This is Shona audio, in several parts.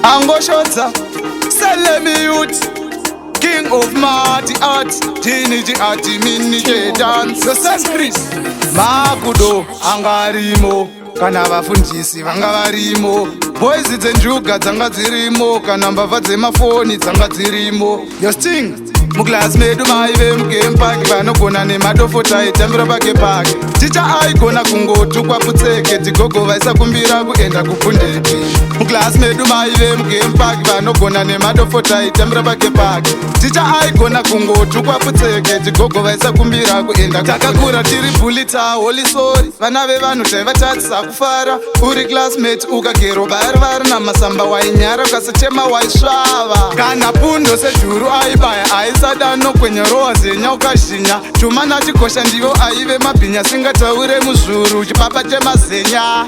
Angoshodza Selem youth, king of martial arts, teenage art, mini dance. The Samcris Makudo angarimo, kana vafundisi vanga varimo, boys dzenjuga dzanga dzirimo, kana mbavha dzemafoni dzanga dzirimo. Your sting muglass medu maive mugame park, vanogona nemadofota aitambira pake pake. Ticha aigona kungotukwa putseke, tigogo vaisakumbira kuenda kupundeti. Muglass medu maive mugame park, vanogona nemadofota aitambira pake pake. Ticha aigona kungotukwa putseke, tigogo vaisakumbira kuenda. Takakura tiri bulita holy sorry, vana vevanhu taivatatisa kufara. Uri classmate ukagero vari namasamba wainyara, ukasachema waisvava. Kana pundo sejuru aibaya aisada nokwenyorowa zenya ukazhinya. Chuma nachikosha ndivo aive mabhinya, singataure muzvuru chipapa chemazenya.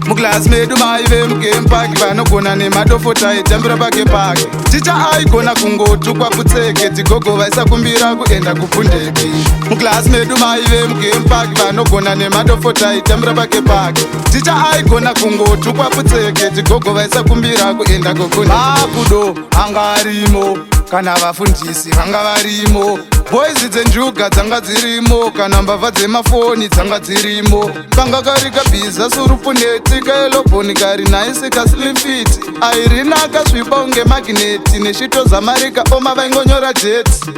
Muglass medu maive mugame park, vanogona nemadofota aitambira pake pake. Ticha aigona kungotukwa putseke, tigogo vaisakumbira kuenda kupundeki. Muglass medu maive mugame park, vanogona nemadofota aitambira pake pake. Ticha aigona kungotukwa putseke, tigogo vaisakumbira kuenda kupundeki. Makudo angarimo, kana vafundisi vanga varimo, boys dzenjuga dzanga dzirimo, kana mbavha dzemafoni dzanga dzirimo. Kanga kari kabhiza surupuneti, kaelobhoni kari naisi kaslim fit, airina akasvipa unge magneti, neshito zamarika oma vaingonyora jeti.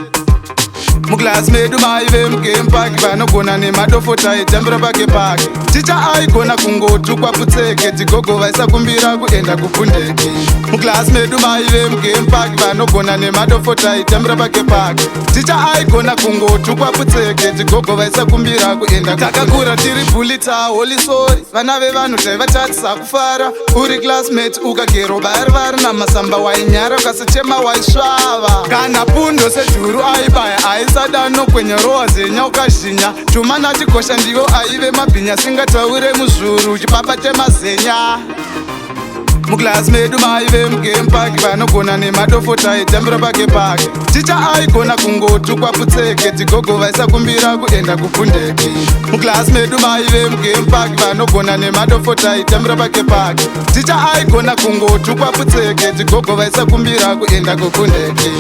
Muglass medu maive mugame park, vanogona nemadofota aitambira pake pake. Ticha aigona kungotukwa putseke, tigogo vaisakumbira kuenda kupundeki. Muglass medu maive mugame park, vanogona nemadofota aitambira pake pake. Ticha aigona kungotukwa putseke, tigogo vaisakumbira kuenda. Takakura tiri bulita holy sorry, vana vevanhu taivatatisa kufara. Uri classmate ukagero vari namasamba wainyara, ukasachema waisvava. Kana pundo sejuru aibaya aisada nokwenyorowa zenya ukazhinya. Chuma nachikosha ndivo aive mabhinya, singataure muzvuru chipapa chemazenya. Muglass medu maive mugame park, vanogona nemadofota aitambira pake pake. Ticha aigona kungotukwa putseke, tigogo vaisakumbira kuenda kupundeki. Muglass medu maive mugame park, vanogona nemadofota aitambira pake pake. Ticha aigona kungotukwa putseke, tigogo vaisakumbira kuenda kupundeki.